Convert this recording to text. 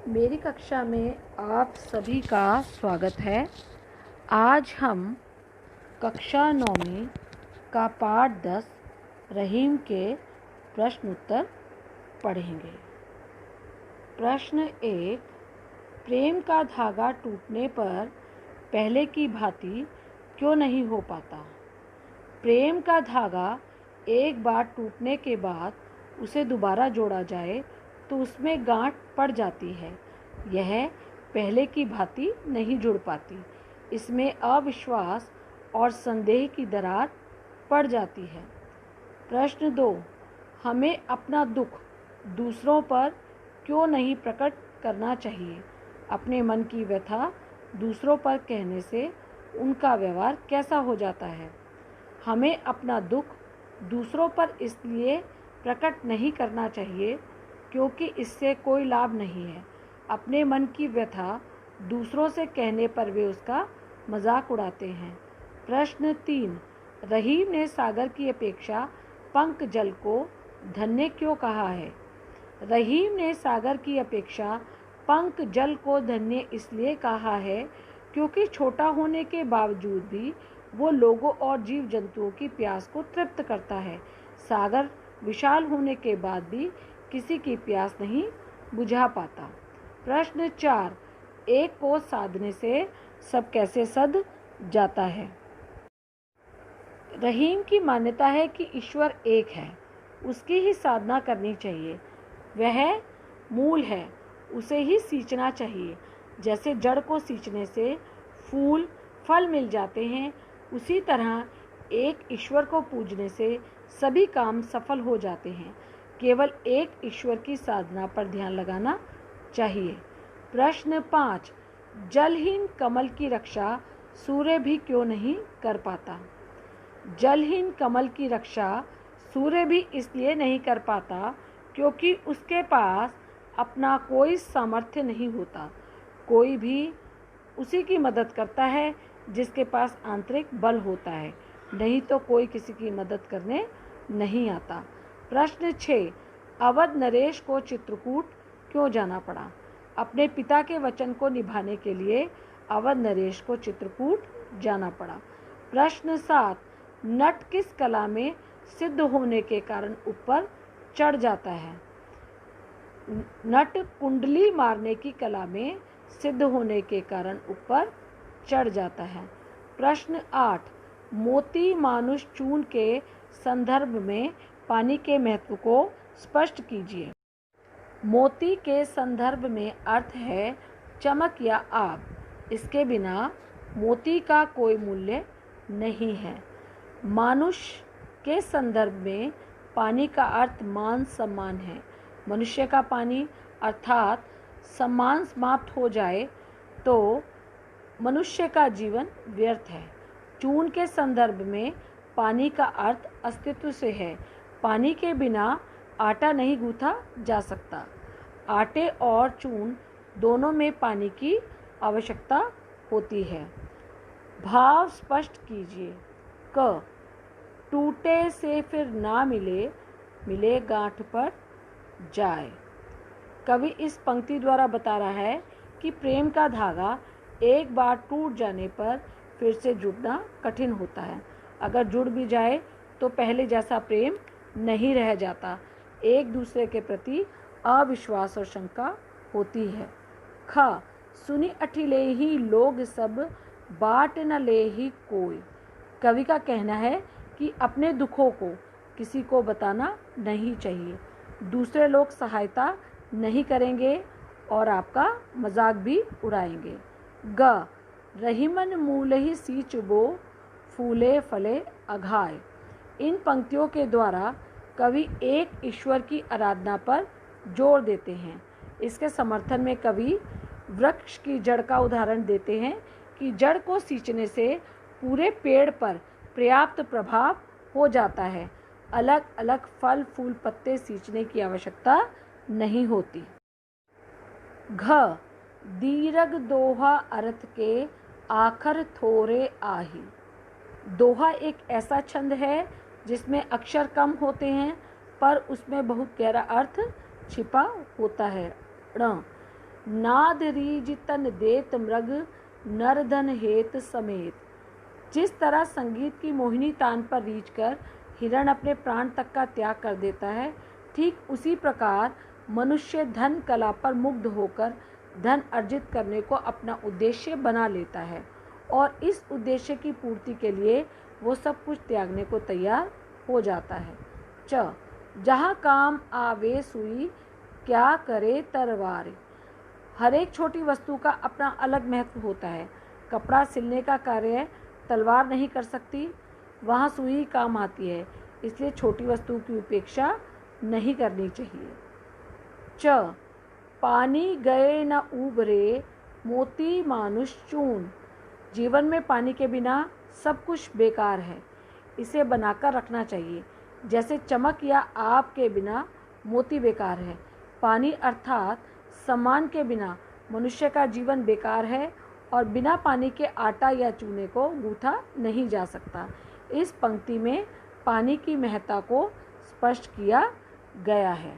मेरी कक्षा में आप सभी का स्वागत है। आज हम कक्षा 9 का पाठ 10 रहीम के प्रश्न उत्तर पढ़ेंगे। प्रश्न 1, प्रेम का धागा टूटने पर पहले की भांति क्यों नहीं हो पाता? प्रेम का धागा एक बार टूटने के बाद उसे दोबारा जोड़ा जाए तो उसमें गांठ पड़ जाती है। यह पहले की भांति नहीं जुड़ पाती। इसमें अविश्वास और संदेह की दरार पड़ जाती है। प्रश्न 2, हमें अपना दुख दूसरों पर क्यों नहीं प्रकट करना चाहिए? अपने मन की व्यथा दूसरों पर कहने से उनका व्यवहार कैसा हो जाता है? हमें अपना दुख दूसरों पर इसलिए प्रकट नहीं करना चाहिए क्योंकि इससे कोई लाभ नहीं है। अपने मन की व्यथा दूसरों से कहने पर वे उसका मजाक उड़ाते हैं। प्रश्न 3, रहीम ने सागर की अपेक्षा पंक जल को धन्य क्यों कहा है? रहीम ने सागर की अपेक्षा पंक जल को धन्य इसलिए कहा है क्योंकि छोटा होने के बावजूद भी वो लोगों और जीव जंतुओं की प्यास को तृप्त करता है। सागर विशाल होने के बाद भी किसी की प्यास नहीं बुझा पाता। प्रश्न 4, एक को साधने से सब कैसे सध जाता है? रहीम की मान्यता है कि ईश्वर एक है, उसकी ही साधना करनी चाहिए। वह मूल है, उसे ही सींचना चाहिए। जैसे जड़ को सींचने से फूल फल मिल जाते हैं, उसी तरह एक ईश्वर को पूजने से सभी काम सफल हो जाते हैं। केवल एक ईश्वर की साधना पर ध्यान लगाना चाहिए। प्रश्न 5, जलहीन कमल की रक्षा सूर्य भी क्यों नहीं कर पाता? जलहीन कमल की रक्षा सूर्य भी इसलिए नहीं कर पाता क्योंकि उसके पास अपना कोई सामर्थ्य नहीं होता। कोई भी उसी की मदद करता है जिसके पास आंतरिक बल होता है, नहीं तो कोई किसी की मदद करने नहीं आता। प्रश्न 6, अवध नरेश को चित्रकूट क्यों जाना पड़ा? अपने पिता के वचन को निभाने के लिए अवध नरेश को चित्रकूट जाना पड़ा। प्रश्न 7, नट किस कला में सिद्ध होने के कारण ऊपर चढ़ जाता है? नट कुंडली मारने की कला में सिद्ध होने के कारण ऊपर चढ़ जाता है। प्रश्न 8, मोती मानुष चून के संदर्भ में पानी के महत्व को स्पष्ट कीजिए। मोती के संदर्भ में अर्थ है चमक या आग। इसके बिना मोती का कोई मूल्य नहीं है। मानुष के संदर्भ में पानी का अर्थ मान सम्मान है। मनुष्य का पानी अर्थात सम्मान समाप्त हो जाए तो मनुष्य का जीवन व्यर्थ है। चून के संदर्भ में पानी का अर्थ अस्तित्व से है। पानी के बिना आटा नहीं गूंथा जा सकता। आटे और चून दोनों में पानी की आवश्यकता होती है। भाव स्पष्ट कीजिए। क, टूटे से फिर ना मिले, मिले गांठ पर जाए। कवि इस पंक्ति द्वारा बता रहा है कि प्रेम का धागा एक बार टूट जाने पर फिर से जुड़ना कठिन होता है। अगर जुड़ भी जाए तो पहले जैसा प्रेम नहीं रह जाता। एक दूसरे के प्रति अविश्वास और शंका होती है। ख, सुनी अठिले ही लोग सब बाट न ले ही कोई। कवि का कहना है कि अपने दुखों को किसी को बताना नहीं चाहिए। दूसरे लोग सहायता नहीं करेंगे और आपका मजाक भी उड़ाएंगे। ग, रहीमन मूल ही सींच बो फूले फले अघाय। इन पंक्तियों के द्वारा कवि एक ईश्वर की आराधना पर जोर देते हैं। इसके समर्थन में कवि वृक्ष की जड़ का उदाहरण देते हैं कि जड़ को सींचने से पूरे पेड़ पर पर्याप्त प्रभाव हो जाता है। अलग अलग फल फूल पत्ते सींचने की आवश्यकता नहीं होती। घ, दीर्घ दोहा अर्थ के आखर थोरे आही। दोहा एक ऐसा छंद है जिसमें अक्षर कम होते हैं पर उसमें बहुत गहरा अर्थ छिपा होता है। ण, नाद रीज तन देत मृग नरधन हेत समेत। जिस तरह संगीत की मोहिनी तान पर रीझ कर हिरण अपने प्राण तक का त्याग कर देता है, ठीक उसी प्रकार मनुष्य धन कला पर मुग्ध होकर धन अर्जित करने को अपना उद्देश्य बना लेता है और इस उद्देश्य की पूर्ति के लिए वो सब कुछ त्यागने को तैयार हो जाता है। च जहाँ काम आवे सुई क्या करे तरवार। हर एक छोटी वस्तु का अपना अलग महत्व होता है। कपड़ा सिलने का कार्य तलवार नहीं कर सकती, वहाँ सुई काम आती है, इसलिए छोटी वस्तु की उपेक्षा नहीं करनी चाहिए। च पानी गए न उबरे मोती मानुष चून। जीवन में पानी के बिना सब कुछ बेकार है, इसे बनाकर रखना चाहिए। जैसे चमक या आग के बिना मोती बेकार है, पानी अर्थात सम्मान के बिना मनुष्य का जीवन बेकार है और बिना पानी के आटा या चूने को गूंथा नहीं जा सकता। इस पंक्ति में पानी की महत्ता को स्पष्ट किया गया है।